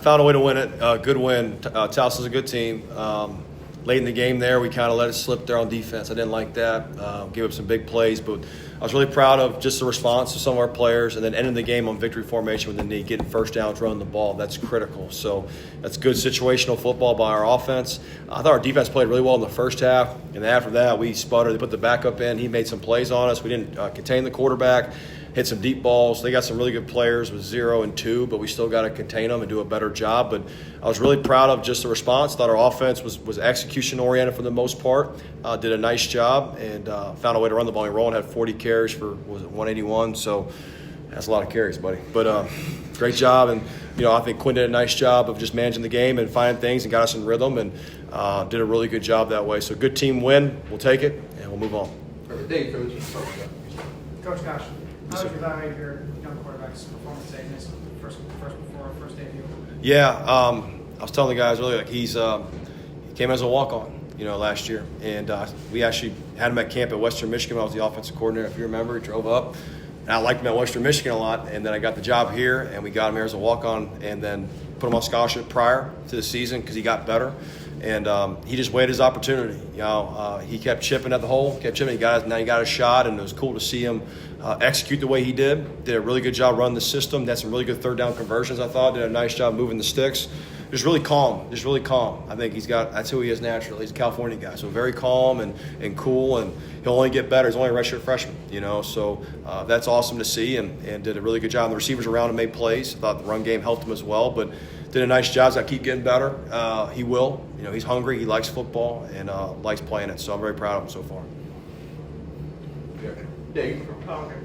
found a way to win it. Good win. Towson's a good team. Late in the game there, we kind of let it slip there on defense. I didn't like that. Gave up some big plays, but I was really proud of just the response of some of our players, and then ending the game on victory formation with the knee, getting first downs, running the ball. That's critical. So that's good situational football by our offense. I thought our defense played really well in the first half, and after that we sputtered. They put the backup in. He made some plays on us. We didn't contain the quarterback. Hit some deep balls. They got some really good players with 0 and 2, but we still got to contain them and do a better job. But I was really proud of just the response. Thought our offense was execution-oriented for the most part. Did a nice job and found a way to run the ball. Roland had 40 carries for, 181, so that's a lot of carries, buddy. But great job. And, I think Quinn did a nice job of just managing the game and finding things and got us in rhythm and did a really good job that way. So good team win. We'll take it, and we'll move on. Perfect. Thank you, Coach. Coach Cosh, how would you evaluate your young quarterback's performance today in his first debut? Yeah, I was telling the guys earlier, like he came as a walk-on, last year, and we actually had him at camp at Western Michigan. I was the offensive coordinator, if you remember. He drove up, and I liked him at Western Michigan a lot. And then I got the job here, and we got him here as a walk-on, and then put him on scholarship prior to the season because he got better. And he just waited his opportunity. He kept chipping at the hole, now he got a shot, and it was cool to see him execute the way he did. Did a really good job running the system. Had some really good third down conversions, I thought. Did a nice job moving the sticks. Just really calm. I think that's who he is naturally. He's a California guy, so very calm and cool, and he'll only get better. He's only a redshirt freshman, so that's awesome to see, and did a really good job. And the receivers around him made plays. I thought the run game helped him as well, but did a nice job. So I keep getting better. He will. He's hungry. He likes football and likes playing it. So I'm very proud of him so far. Dave. Oh, okay.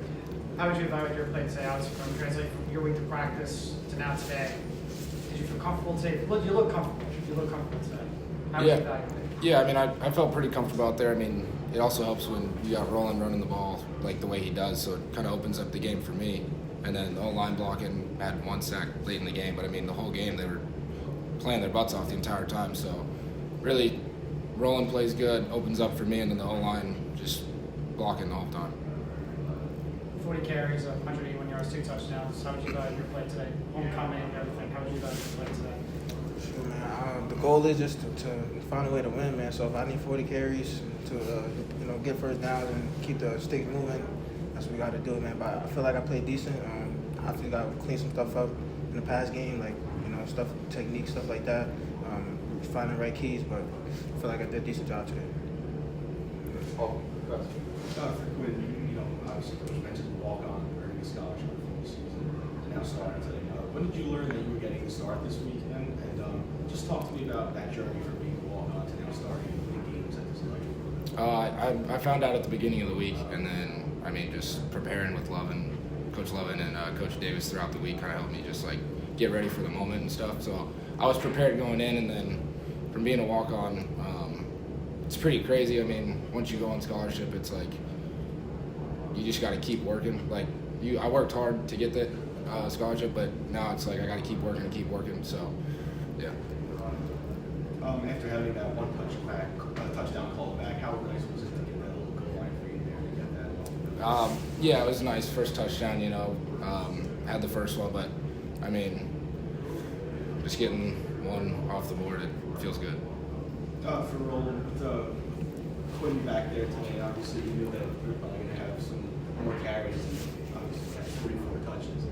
How would you evaluate your play today? Obviously, from translate from your week to practice to now today. Did you feel comfortable today? You look comfortable. You look comfortable today. How would you evaluate it? Yeah, I felt pretty comfortable out there. It also helps when you got Roland running the ball like the way he does, so it kind of opens up the game for me. And then the O-line blocking had 1 sack late in the game, but the whole game they were playing their butts off the entire time. So really, Roland plays good, opens up for me, and then the O-line just blocking the whole time. 40 carries, 181 yards, 2 touchdowns. How would you evaluate your play today? Homecoming and everything. How would you evaluate your play today? Sure, man. The goal is just to find a way to win, man. So if I need 40 carries to get first downs and keep the sticks moving, that's what we got to do, man. But I feel like I played decent. I think I cleaned some stuff up in the past game, like stuff, technique, stuff like that. Finding the right keys, but I feel like I did a decent job today. Oh, For Quinn, obviously Coach mentioned the walk-on earning a scholarship for the season, and now starting today. When did you learn that you were getting the start this weekend? And just talk to me about that journey from being a walk-on to now starting big games at this level. I found out at the beginning of the week, and then just preparing with Coach Lovin and Coach Davis throughout the week kind of helped me just get ready for the moment and stuff. So I was prepared going in, and then from being a walk-on, it's pretty crazy. Once you go on scholarship, it's you just got to keep working. I worked hard to get that scholarship, but now it's I got to keep working. So, yeah. After having that one touchdown call back, how nice was it to get that little goal line for you there to get that? Yeah, it was nice. First touchdown, had the first one, but just getting one off the board, it feels good. For Roland, with Quinn back there today, obviously you knew that you're probably going to have some more carries and obviously have 44 touches.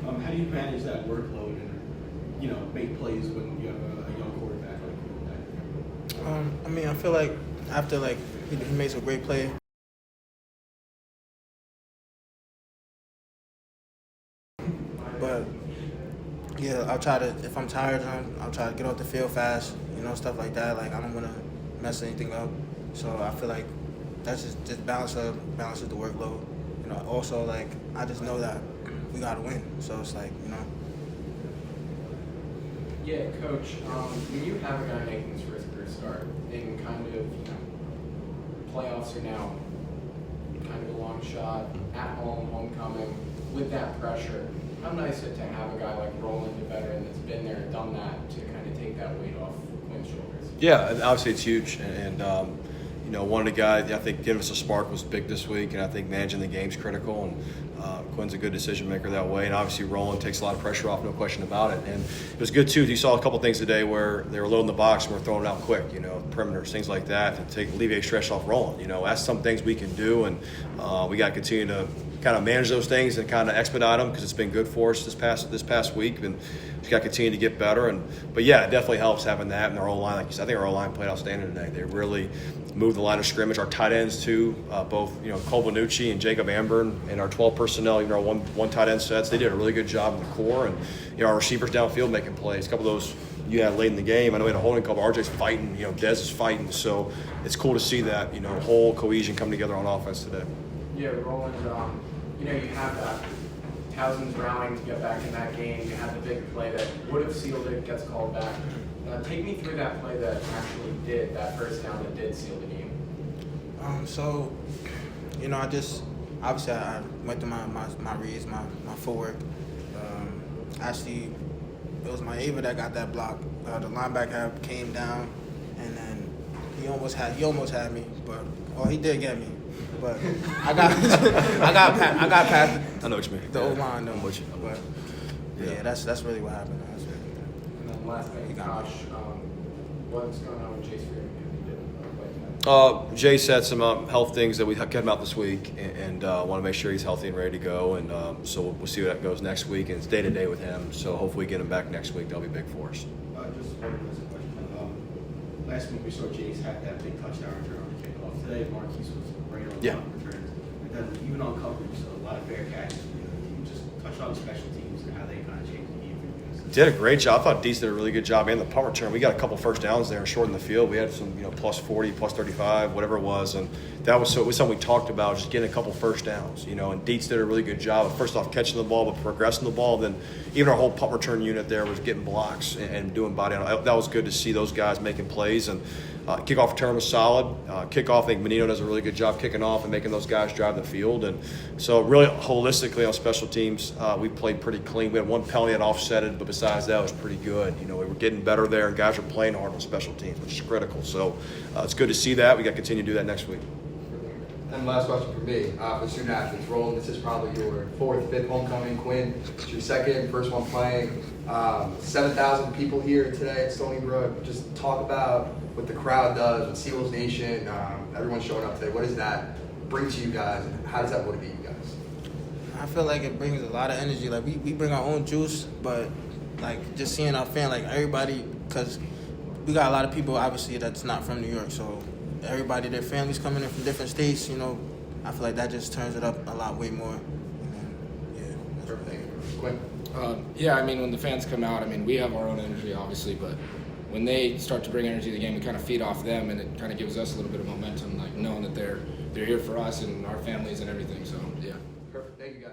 How do you manage that workload and, make plays when you have a young quarterback like Quinn back there? I feel like after he makes a great play. But yeah, I'll try to, if I'm tired, I'll try to get off the field fast, stuff like that. I don't want to mess anything up. So I feel like that's just balances the workload. Also I just know that we got to win. So it's Yeah, Coach, when you have a guy making his first career start and playoffs are now kind of a long shot, at home, homecoming, with that pressure, how nice is it to have a guy like Roland, the veteran that's been there and done that, to kind of take that weight off Quinn's shoulders? Yeah, obviously it's huge, and one of the guys I think giving us a spark was big this week, and I think managing the game's critical. And Quinn's a good decision maker that way, and obviously Roland takes a lot of pressure off, no question about it. And it was good too. You saw a couple things today where they were loading the box and we're throwing it out quick, perimeters, things like that to alleviate stress off Roland. That's some things we can do, and we got to continue to kind of manage those things and kind of expedite them because it's been good for us this past week, and just got to continue to get better. But yeah, it definitely helps having that. And our O-line, like you said, I think our O-line played outstanding today. They really moved the line of scrimmage. Our tight ends too, both Cole Bonucci and Jacob Amburn, and our 12 personnel, our one tight end sets. They did a really good job in the core, and our receivers downfield making plays. A couple of those you had late in the game. I know we had a holding call. RJ's fighting. Dez is fighting. So it's cool to see that whole cohesion come together on offense today. Yeah, Roland. You have that Towson's rallying to get back in that game. You had the big play that would have sealed it, gets called back. Take me through that play that actually did, that first down that did seal the game. So, I just, obviously I went through my reads, my footwork. Actually, it was my Ava that got that block. The linebacker came down, and then he almost had me, but he did get me. But I got past I know what you mean. the O-line though. I'm with you. But yeah, that's really what happened. And then last thing, Cosh, what's going on with Chase Freeman? Jay said some health things that we kept him out this week, and want to make sure he's healthy and ready to go. And so we'll see where that goes next week. And it's day to day with him. So hopefully we get him back next week. That'll be big for us. Just one last question. Last week we saw Jace had that big touchdown return on the kickoff. Today Marquise was right on Yeah. top of returns. And then even on coverage, a lot of fair catches. Can you just touch on special teams and how they kind of changed the game for you guys? Did a great job. I thought Deese did a really good job. And the punt return, we got a couple first downs there and shortened the field. We had some, plus 40, plus 35, whatever it was. And it was something we talked about, just getting a couple first downs, and Deets did a really good job of, first off, catching the ball, but progressing the ball. Then even our whole punt return unit there was getting blocks and doing body on. That was good to see those guys making plays. And kickoff return was solid. Kickoff, I think Menino does a really good job kicking off and making those guys drive the field. And so really holistically on special teams, we played pretty clean. We had one penalty that offsetted, but besides that, it was pretty good. We were getting better there, and guys are playing hard on special teams, which is critical. So it's good to see that. We got to continue to do that next week. And last question for me, for student athletes. Roland, this is probably your 4th, 5th homecoming. Quinn, it's your first one playing. 7,000 people here today at Stony Brook. Just talk about what the crowd does, what Seawolves Nation, everyone's showing up today. What does that bring to you guys, and how does that motivate you guys? I feel like it brings a lot of energy. Like we bring our own juice, but like just seeing our fan, like everybody, because we got a lot of people obviously that's not from New York, so everybody, their families coming in from different states, I feel like that just turns it up a lot way more. Yeah, that's Perfect. Quinn? When the fans come out, we have our own energy, obviously, but when they start to bring energy to the game, we kind of feed off them, and it kind of gives us a little bit of momentum, like knowing that they're here for us and our families and everything. So, yeah. Perfect. Thank you, guys.